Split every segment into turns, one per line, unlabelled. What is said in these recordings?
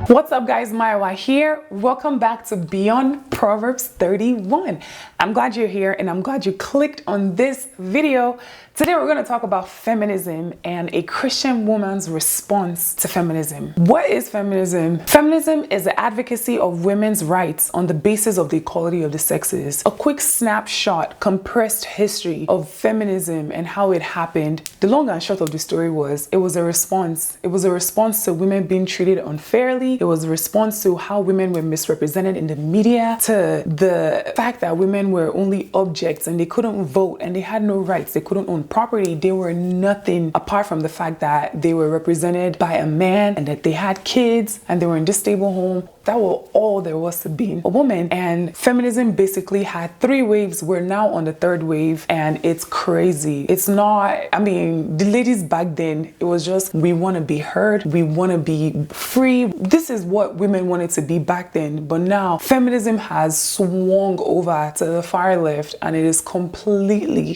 What's up guys, Maiwa here. Welcome back to Beyond Proverbs 31. I'm glad you're here and I'm glad you clicked on this video. Today we're going to talk about feminism and a Christian woman's response to feminism. What is feminism? Feminism is the advocacy of women's rights on the basis of the equality of the sexes. A quick snapshot, compressed history of feminism and how it happened. The long and short of the story was, it was a response. It was a response to women being treated unfairly. It was a response to how women were misrepresented in the media, to the fact that women were only objects and they couldn't vote and they had no rights. They couldn't own property. They were nothing apart from the fact that they were represented by a man and that they had kids and they were in this stable home. That was all there was to being a woman. And feminism basically had 3 waves. We're now on the 3rd wave and it's crazy. It's not, the ladies back then, it was just, we want to be heard. We want to be free. This is what women wanted to be back then. But now feminism has swung over to the far left and it is completely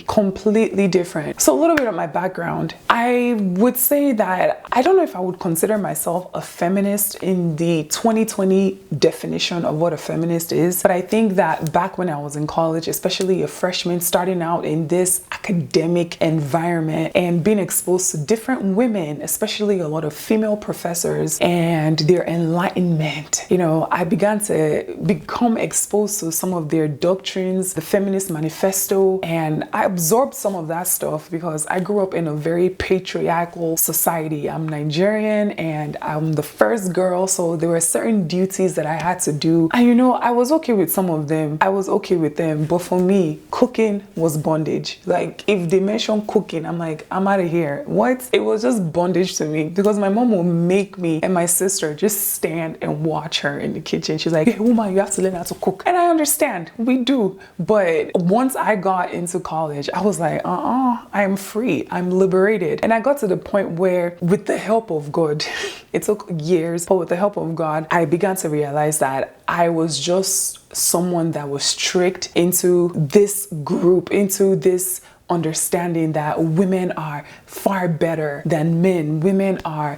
different. So a little bit of my background. I would say that I don't know if I would consider myself a feminist in the 2020 definition of what a feminist is, but I think that back when I was in college, especially a freshman starting out in this academic environment and being exposed to different women, especially a lot of female professors and their enlightenment, I began to become exposed to some of their doctrines, the feminist manifesto, and I absorbed some of that stuff because I grew up in a very patriarchal society. I'm Nigerian and I'm the first girl, so there were certain duties that I had to do. And I was okay with some of them. I was okay with them. But for me, cooking was bondage. Like, if they mention cooking, I'm like, I'm out of here. What? It was just bondage to me because my mom would make me and my sister just stand and watch her in the kitchen. She's like, hey, woman, you have to learn how to cook. And I understand. We do. But once I got into college, I was like, I am free. I'm liberated. And I got to the point where, with the help of God, it took years, but with the help of God, I began to realize that I was just someone that was tricked into this group, into this understanding that women are far better than men. Women are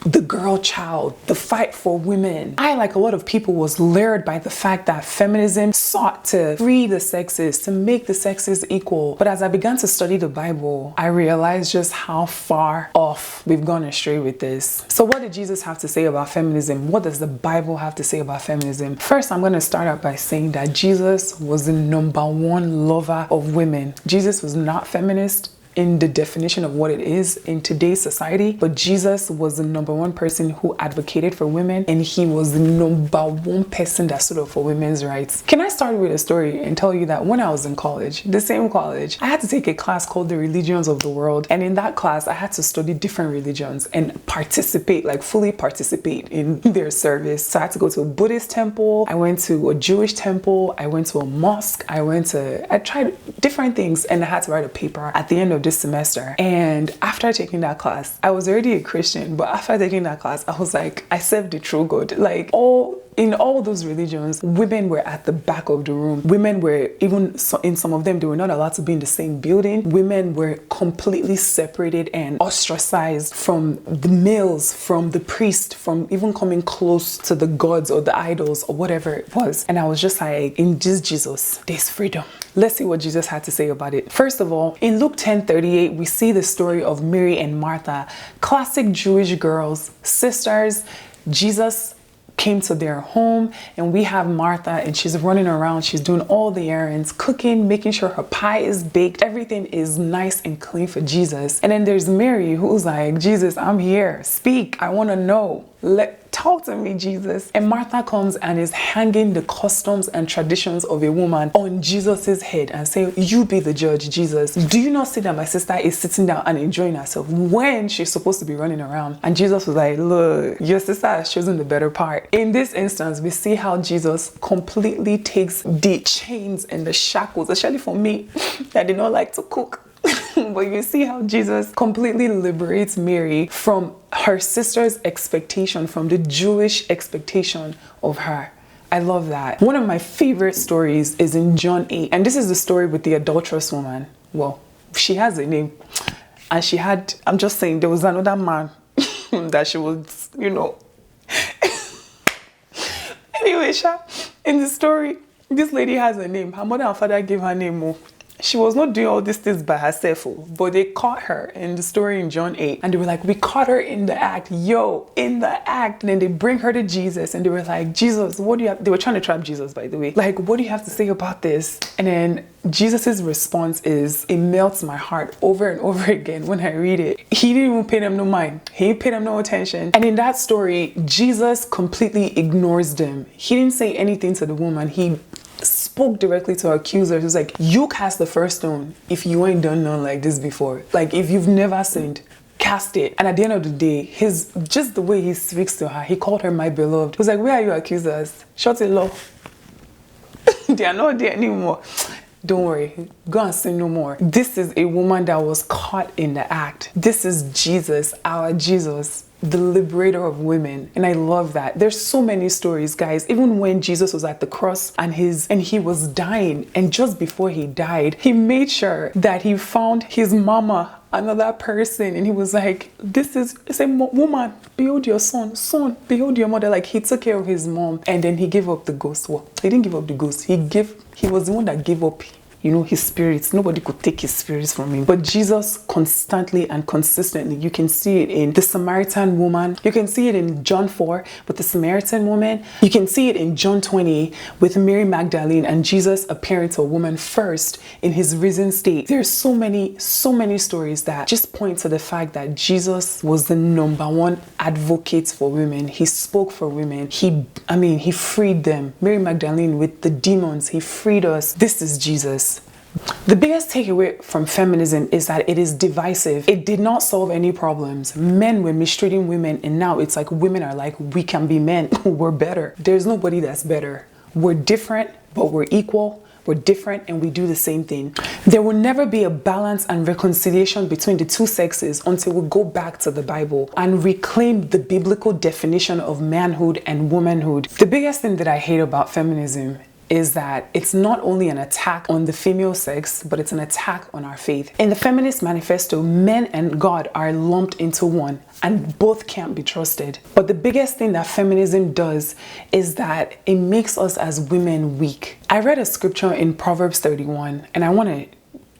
the girl child, the fight for women. I, like a lot of people, was lured by the fact that feminism sought to free the sexes, to make the sexes equal. But as I began to study the Bible, I realized just how far off we've gone astray with this. So what did Jesus have to say about feminism? What does the Bible have to say about feminism? First, I'm going to start out by saying that Jesus was the #1 lover of women. Jesus was not feminist in the definition of what it is in today's society, but Jesus was the #1 person who advocated for women, and he was the #1 person that stood up for women's rights. Can I start with a story and tell you that when I was in college, the same college, I had to take a class called The Religions of the World, and in that class I had to study different religions and participate, like fully participate in their service. So I had to go to a Buddhist temple, I went to a Jewish temple, I went to a mosque, I tried different things, and I had to write a paper at the end of this semester. And after taking that class, I was already a Christian, but after taking that class, I was like, I serve the true God. Like, in all those religions, women were at the back of the room. Women were, even in some of them, they were not allowed to be in the same building. Women were completely separated and ostracized from the males, from the priest, from even coming close to the gods or the idols or whatever it was. And I was just like, in this Jesus, there's freedom. Let's see what Jesus had to say about it. First of all, in Luke 10:38, we see the story of Mary and Martha, classic Jewish girls, sisters. Jesus came to their home and we have Martha and she's running around, she's doing all the errands, cooking, making sure her pie is baked, everything is nice and clean for Jesus. And then there's Mary who's like, Jesus, I'm here, speak, I want to know. Talk to me, Jesus. And Martha comes and is hanging the customs and traditions of a woman on Jesus's head and saying, you be the judge, Jesus. Do you not see that my sister is sitting down and enjoying herself when she's supposed to be running around? And Jesus was like, look, your sister has chosen the better part. In this instance, we see how Jesus completely takes the chains and the shackles, especially for me that did not like to cook. But you see how Jesus completely liberates Mary from her sister's expectation, from the Jewish expectation of her. I love that. One of my favorite stories is in John 8. And this is the story with the adulterous woman. Well, she has a name. And she had, I'm just saying, there was another man that she was, Anyway, in the story, this lady has a name. Her mother and father gave her name Mo. She was not doing all these things by herself, but they caught her in the story in John 8. And they were like, we caught her in the act. Yo, in the act. And then they bring her to Jesus and they were like, Jesus, what do you have? They were trying to trap Jesus, by the way. Like, what do you have to say about this? And then Jesus's response is, it melts my heart over and over again when I read it. He didn't even pay them no mind. He didn't pay them no attention. And in that story, Jesus completely ignores them. He didn't say anything to the woman. He spoke directly to her accusers. He was like, you cast the first stone if you ain't done none like this before. Like, if you've never sinned, cast it. And at the end of the day, just the way he speaks to her, he called her my beloved. He was like, where are your accusers? Shut it low. They are not there anymore. Don't worry, go and sin no more. This is a woman that was caught in the act. This is Jesus, our Jesus, the liberator of women. And I love that. There's so many stories, guys. Even when Jesus was at the cross and he was dying, and just before he died, he made sure that he found his mama, another person, and he was like, he said, woman, behold your son, behold your mother. Like, he took care of his mom, and then he gave up the ghost. Well, he didn't give up the ghost. He was the one that gave up, his spirits. Nobody could take his spirits from him. But Jesus constantly and consistently, you can see it in the Samaritan woman. You can see it in John 4 with the Samaritan woman. You can see it in John 20 with Mary Magdalene and Jesus appearing to a woman first in his risen state. There's so many stories that just point to the fact that Jesus was the #1 advocate for women. He spoke for women. He freed them. Mary Magdalene with the demons, he freed us. This is Jesus. The biggest takeaway from feminism is that it is divisive. It did not solve any problems. Men were mistreating women, and now it's like women are like, we can be men. We're better. There's nobody that's better. We're different, but we're equal. We're different and we do the same thing. There will never be a balance and reconciliation between the two sexes until we go back to the Bible and reclaim the biblical definition of manhood and womanhood. The biggest thing that I hate about feminism is that it's not only an attack on the female sex, but it's an attack on our faith. In the Feminist Manifesto, men and God are lumped into one, and both can't be trusted. But the biggest thing that feminism does is that it makes us as women weak. I read a scripture in Proverbs 31, and I want to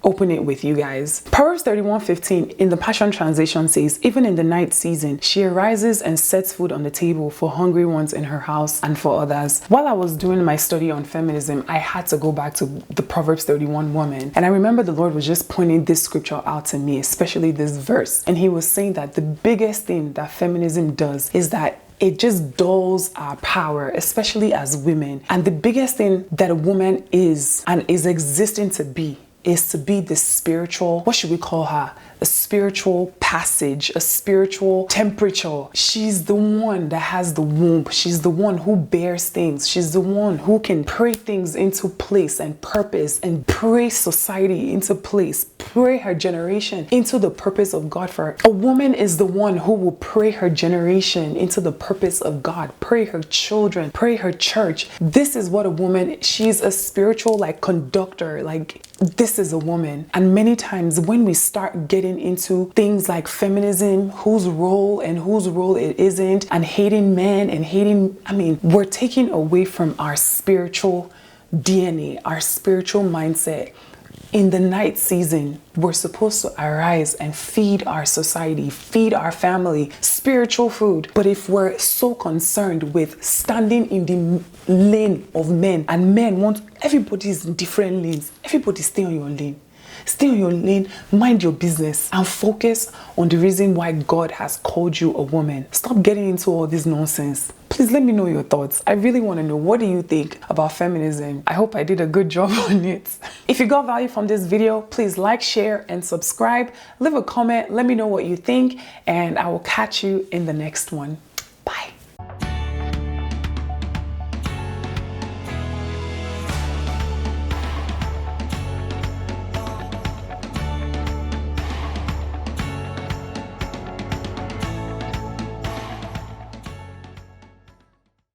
open it with you guys. Proverbs 31:15 in the Passion Translation says, even in the night season, she arises and sets food on the table for hungry ones in her house and for others. While I was doing my study on feminism, I had to go back to the Proverbs 31 woman. And I remember the Lord was just pointing this scripture out to me, especially this verse. And he was saying that the biggest thing that feminism does is that it just dulls our power, especially as women. And the biggest thing that a woman is and is existing to be is to be the spiritual, what should we call her? A spiritual passage, a spiritual temperature. She's the one that has the womb. She's the one who bears things. She's the one who can pray things into place and purpose and pray society into place, pray her generation into the purpose of God for her. A woman is the one who will pray her generation into the purpose of God, pray her children, pray her church. This is what a woman, she's a spiritual conductor, this is a woman. And many times when we start getting into things like feminism, whose role it isn't, and hating men and we're taking away from our spiritual DNA, our spiritual mindset. In the night season, we're supposed to arise and feed our society, feed our family, spiritual food. But if we're so concerned with standing in the lane of men, and men want, everybody's in different lanes, everybody stay on your lane. Stay on your lane, mind your business, and focus on the reason why God has called you a woman. Stop getting into all this nonsense. Please let me know your thoughts. I really want to know, what do you think about feminism? I hope I did a good job on it. If you got value from this video, please like, share, and subscribe. Leave a comment. Let me know what you think, and I will catch you in the next one. Bye.